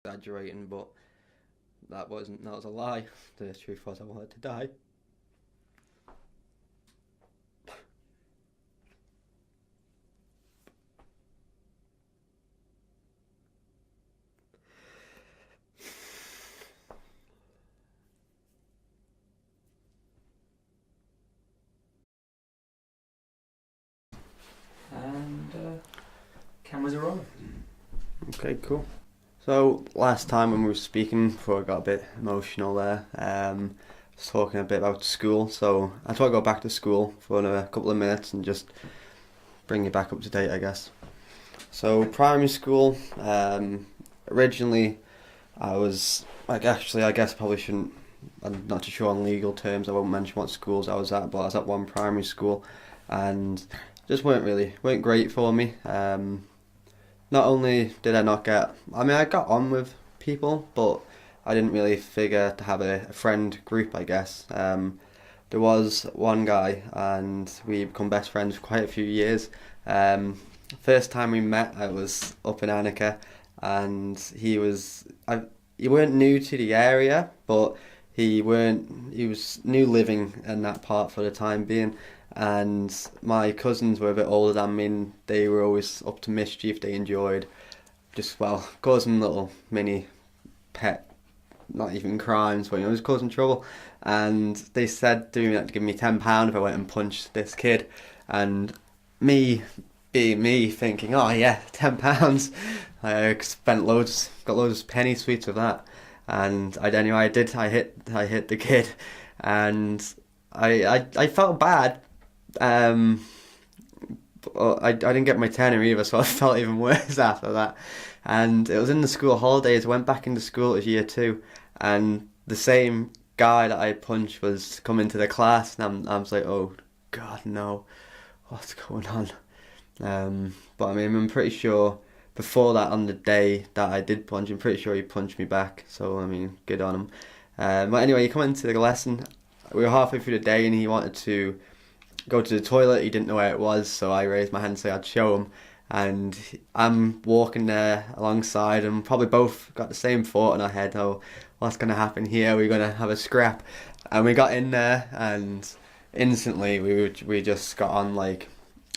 exaggerating, but that was a lie. The truth was I wanted to die. And cameras are on. Okay, cool. So last time when we were speaking, before I got a bit emotional there, was talking a bit about school. So I thought I'd go back to school for another couple of minutes and just bring you back up to date, I guess. So primary school, originally I was, like, actually I guess probably shouldn't, I'm not too sure on legal terms, I won't mention what schools I was at, but I was at one primary school and just weren't great for me. Not only did I not get, I mean I got on with people, but I didn't really figure to have a friend group, I guess. There was one guy and we become best friends for quite a few years. First time we met, I was up in Annika, and he was he weren't new to the area, but he was new living in that part for the time being. And my cousins were a bit older than me, and they were always up to mischief. They enjoyed just, well, causing little mini pet, not even crimes, but just causing trouble. And they said to me that to give me £10 if I went and punched this kid. And me, being me, thinking, oh yeah, £10. I got loads of penny sweets with that. And anyway, I did. I hit the kid, and I felt bad. But I didn't get my tenner either, so I felt even worse after that. And it was in the school holidays. I went back into school as year 2, and the same guy that I punched was coming to the class, and I was like, oh God, no, what's going on? But I mean, I'm pretty sure before that, on the day that I did punch, I'm pretty sure he punched me back. So I mean, good on him. But anyway, he come into the lesson. We were halfway through the day, and he wanted to go to the toilet. He didn't know where it was, so I raised my hand to say I'd show him. And I'm walking there alongside, and probably both got the same thought in our head. Oh, what's going to happen here? We're going to have a scrap. And we got in there, and instantly we just got on like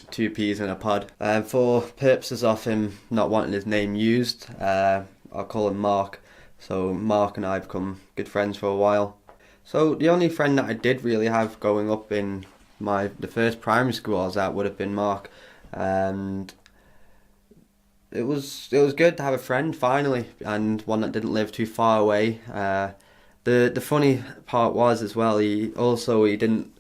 two peas in a pod. For purposes of him not wanting his name used, I'll call him Mark. So Mark and I have become good friends for a while. So the only friend that I did really have going up in the first primary school I was at would have been Mark, and it was good to have a friend finally, and one that didn't live too far away. The funny part was as well, he didn't,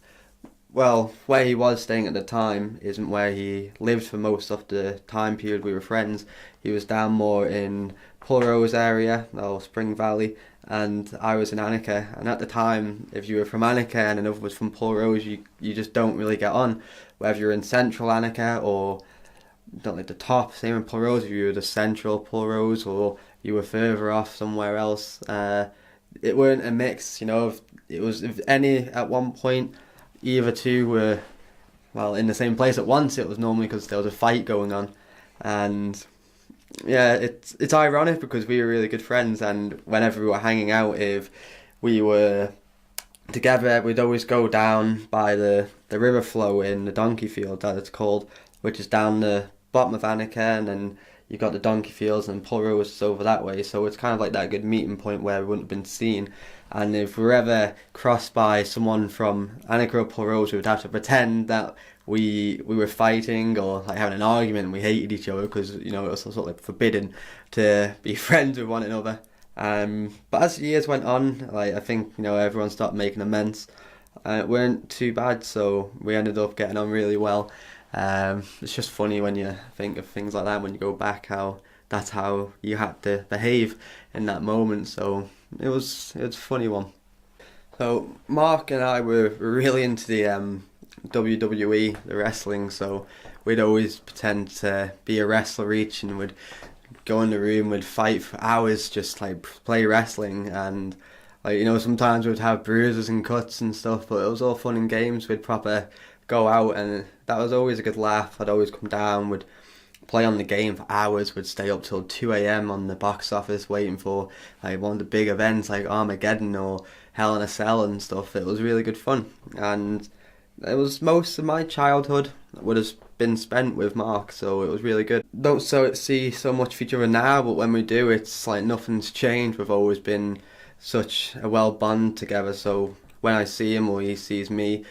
well, where he was staying at the time isn't where he lived for most of the time period we were friends. He was down more in Pulrose area, or Spring Valley, and I was in Annika. And at the time, if you were from Annika and another was from Pulrose, you just don't really get on. Whether you're in central Annika or not like the top, same in Pulrose, if you were the central Pulrose or you were further off somewhere else, it weren't a mix, you know. If any at one point either two were, well, in the same place at once, it was normally because there was a fight going on. And yeah, it's ironic because we were really good friends, and whenever we were hanging out, if we were together, we'd always go down by the river flow in the donkey field, that it's called, which is down the bottom of Annika, and then you've got the donkey fields and Pulrose is over that way, so it's kind of like that good meeting point where we wouldn't have been seen. And if we were ever crossed by someone from Annika or Pulrose, we would have to pretend that we were fighting or like having an argument and we hated each other, because, you know, it was sort of like forbidden to be friends with one another. But as the years went on, like, I think, you know, everyone started making amends. It weren't too bad, so we ended up getting on really well. It's just funny when you think of things like that, when you go back, how that's how you had to behave in that moment. So it was a funny one. So Mark and I were really into the WWE, the wrestling, so we'd always pretend to be a wrestler each, and would go in the room, we'd fight for hours, just like play wrestling. And like, you know, sometimes we'd have bruises and cuts and stuff, but it was all fun and games. We'd proper go out, and that was always a good laugh. I'd always come down, would play on the game for hours. We'd stay up till 2 a.m. on the box office waiting for like one of the big events like Armageddon or Hell in a Cell and stuff. It was really good fun, and it was most of my childhood would have been spent with Mark, so it was really good. Don't see so much of each other now, but when we do, it's like nothing's changed. We've always been such a well bond together, so when I see him or he sees me,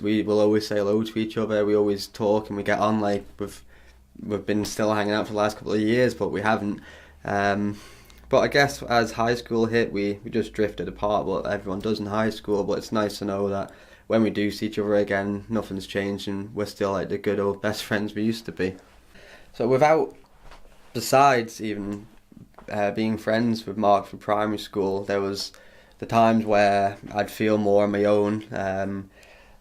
we will always say hello to each other. We always talk and we get on like we've been still hanging out for the last couple of years, but we haven't. But I guess as high school hit, we just drifted apart, what everyone does in high school. But it's nice to know that when we do see each other again, nothing's changed and we're still like the good old best friends we used to be. So besides even being friends with Mark from primary school, there was the times where I'd feel more on my own.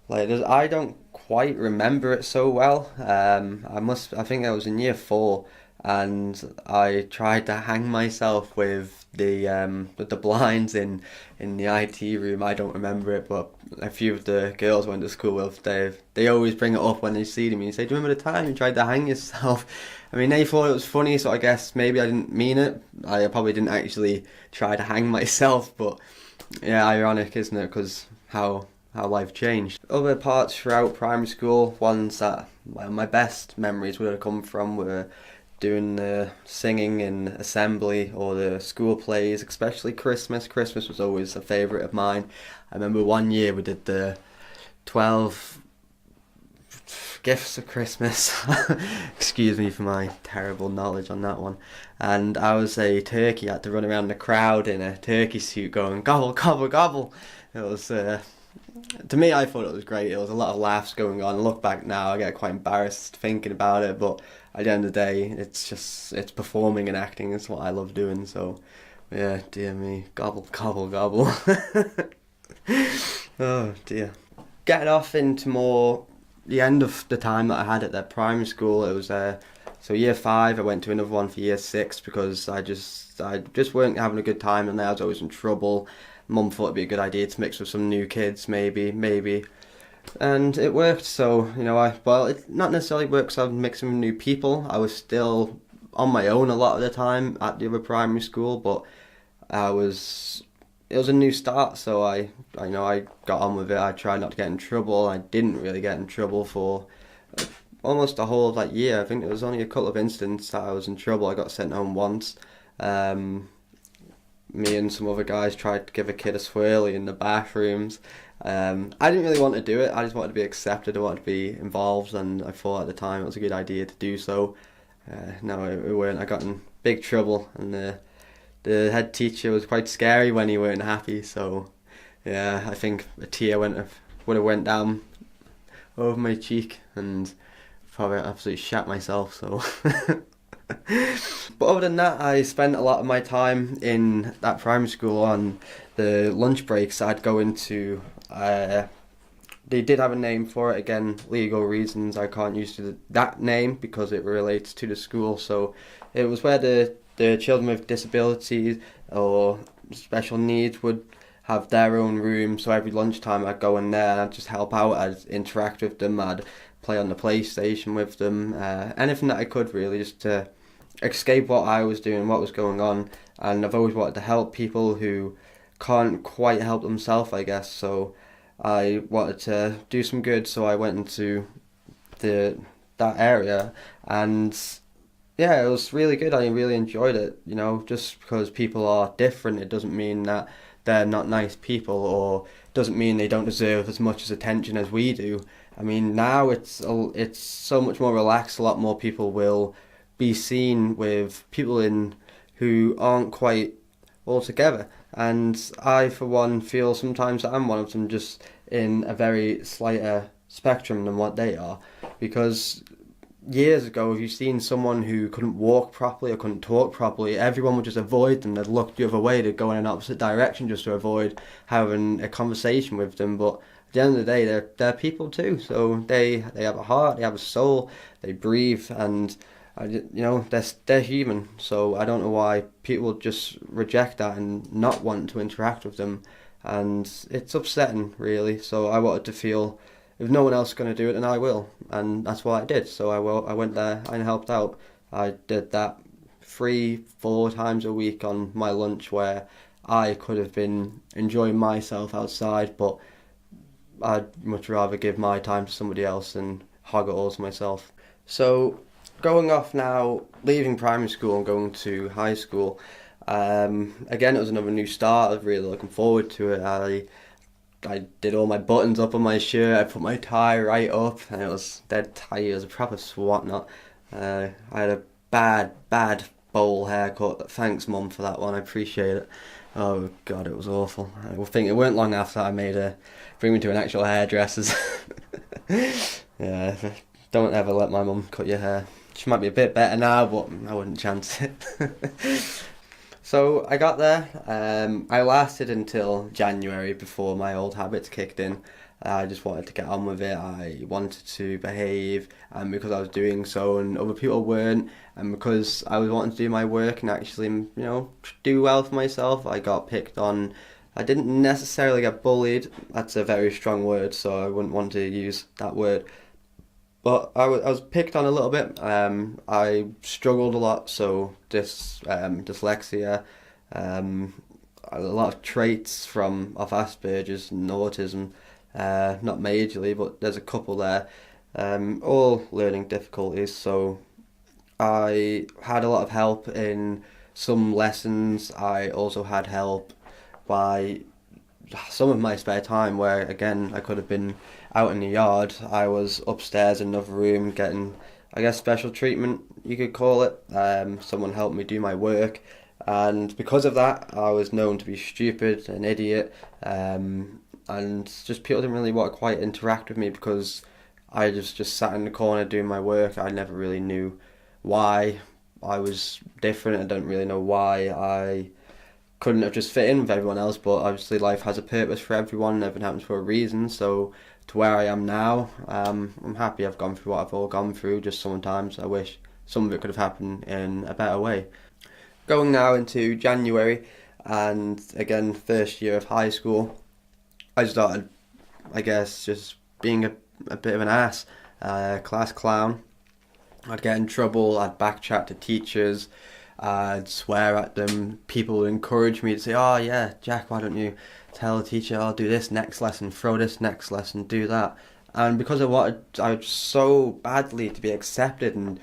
I don't quite remember it so well. I think I was in year 4, and I tried to hang myself with the blinds in the IT room. I don't remember it, but a few of the girls I went to school with, they always bring it up when they see me and say, "Do you remember the time you tried to hang yourself?" I mean, they thought it was funny, so I guess maybe I didn't mean it. I probably didn't actually try to hang myself, but yeah, ironic, isn't it? Because how life changed. Other parts throughout primary school, ones that my best memories would have come from were doing the singing in assembly or the school plays, especially Christmas. Christmas was always a favourite of mine. I remember one year we did the 12 gifts of Christmas. Excuse me for my terrible knowledge on that one. And I was a turkey. I had to run around the crowd in a turkey suit going gobble, gobble, gobble. It was, to me, I thought it was great. There was a lot of laughs going on. I look back now, I get quite embarrassed thinking about it, but at the end of the day, it's performing and acting. It's what I love doing. So, yeah, dear me, gobble, gobble, gobble. Oh dear. Getting off into more the end of the time that I had at that primary school, it was so year 5. I went to another one for year 6 because I just weren't having a good time, and I was always in trouble. Mum thought it'd be a good idea to mix with some new kids, maybe, and it worked. So it not necessarily worked. So I was mixing with new people. I was still on my own a lot of the time at the other primary school, but it was a new start, so I got on with it. I tried not to get in trouble. I didn't really get in trouble for almost the whole of that year. I think there was only a couple of instances that I was in trouble. I got sent home once. Me and some other guys tried to give a kid a swirly in the bathrooms. I didn't really want to do it. I just wanted to be accepted. I wanted to be involved, and I thought at the time it was a good idea to do so. No, it weren't. I got in big trouble, and the head teacher was quite scary when he weren't happy, so yeah, I think a tear would have went down over my cheek and probably absolutely shat myself, so but other than that, I spent a lot of my time in that primary school. On the lunch breaks, I'd go into they did have a name for it, again, legal reasons I can't use that name because it relates to the school, so it was where the children with disabilities or special needs would have their own room. So every lunchtime I'd go in there and I'd just help out. I'd interact with them. I'd play on the PlayStation with them. Anything that I could, really, just to escape what I was doing, what was going on. And I've always wanted to help people who can't quite help themselves, I guess. So I wanted to do some good. So I went into that area, and yeah, it was really good. I really enjoyed it. Just because people are different, it doesn't mean that they're not nice people, or doesn't mean they don't deserve as much as attention as we do. I mean, now it's so much more relaxed. A lot more people will be seen with people who aren't quite all together. And I, for one, feel sometimes that I'm one of them, just in a very slighter spectrum than what they are, because years ago, if you've seen someone who couldn't walk properly or couldn't talk properly, everyone would just avoid them. They'd look the other way. They'd go in an opposite direction just to avoid having a conversation with them. But at the end of the day, they're people too. So they have a heart, they have a soul, they breathe, and they're human. So I don't know why people just reject that and not want to interact with them. And it's upsetting, really. So I wanted to feel, if no one else is going to do it, then I will, and that's what I did. So I went there and helped out. I did that 3, 4 times a week on my lunch where I could have been enjoying myself outside, but I'd much rather give my time to somebody else and hog it all to myself. So, going off now, leaving primary school and going to high school, again, it was another new start. I was really looking forward to it. I did all my buttons up on my shirt, I put my tie right up, and it was dead tight. It was a proper swat knot. I had a bad bowl haircut. Thanks, Mum, for that one. I appreciate it. Oh God, it was awful. I think it weren't long after I made her bring me to an actual hairdresser's. Yeah, don't ever let my mum cut your hair. She might be a bit better now, but I wouldn't chance it. So I got there. I lasted until January before my old habits kicked in. I just wanted to get on with it. I wanted to behave, and because I was doing so and other people weren't, and because I was wanting to do my work and actually, do well for myself, I got picked on. I didn't necessarily get bullied. That's a very strong word, so I wouldn't want to use that word. But I was picked on a little bit. I struggled a lot, so dyslexia, um, a lot of traits of Asperger's and autism, not majorly, but there's a couple there, all learning difficulties. So I had a lot of help in some lessons. I also had help by some of my spare time where, again, I could have been out in the yard. I was upstairs in another room getting, I guess, special treatment, you could call it. Someone helped me do my work, and because of that, I was known to be stupid, an idiot, and just people didn't really want to quite interact with me because I just sat in the corner doing my work. I never really knew why I was different. I don't really know why I couldn't have just fit in with everyone else, but obviously life has a purpose for everyone and everything happens for a reason. So to where I am now, I'm happy I've gone through what I've all gone through. Just sometimes I wish some of it could have happened in a better way. Going now into January, and again, first year of high school, I started, I guess, just being a bit of an ass, class clown. I'd get in trouble, I'd backchat to teachers, I'd swear at them. People would encourage me to say, "Oh yeah, Jack, why don't you tell the teacher I'll do this next lesson, throw this next lesson, do that." And because I was so badly to be accepted and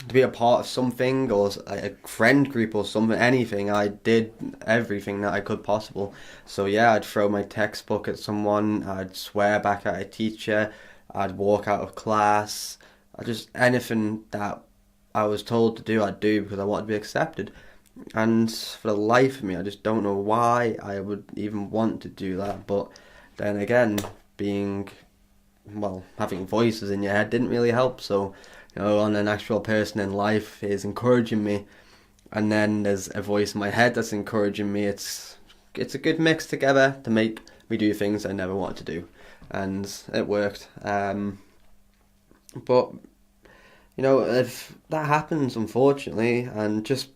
to be a part of something or a friend group or something, anything, I did everything that I could possible. So yeah, I'd throw my textbook at someone, I'd swear back at a teacher, I'd walk out of class, I just anything that I was told to do, I'd do because I wanted to be accepted. And for the life of me, I just don't know why I would even want to do that. But then again, having voices in your head didn't really help. So, on an actual person in life is encouraging me, and then there's a voice in my head that's encouraging me. It's a good mix together to make me do things I never wanted to do, and it worked. But if that happens, unfortunately, and just,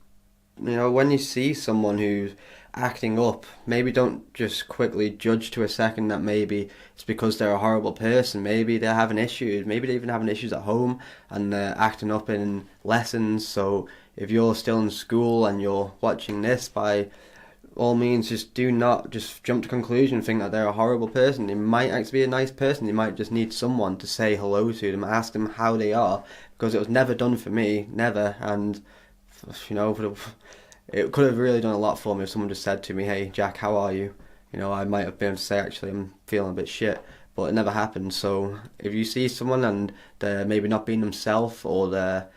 when you see someone who's acting up, maybe don't just quickly judge to a second that maybe it's because they're a horrible person. Maybe they're having issues. Maybe they're even having issues at home and they're acting up in lessons. So if you're still in school and you're watching this, by all means, just do not just jump to conclusion and think that they're a horrible person. They might actually be a nice person. They might just need someone to say hello to them, ask them how they are, because it was never done for me, never. And it could have really done a lot for me if someone just said to me, "Hey Jack, how are you?" I might have been able to say, "Actually, I'm feeling a bit shit," but it never happened. So if you see someone and they're maybe not being themselves, or they're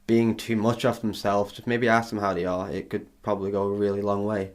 being too much of themselves, just maybe ask them how they are. It could probably go a really long way.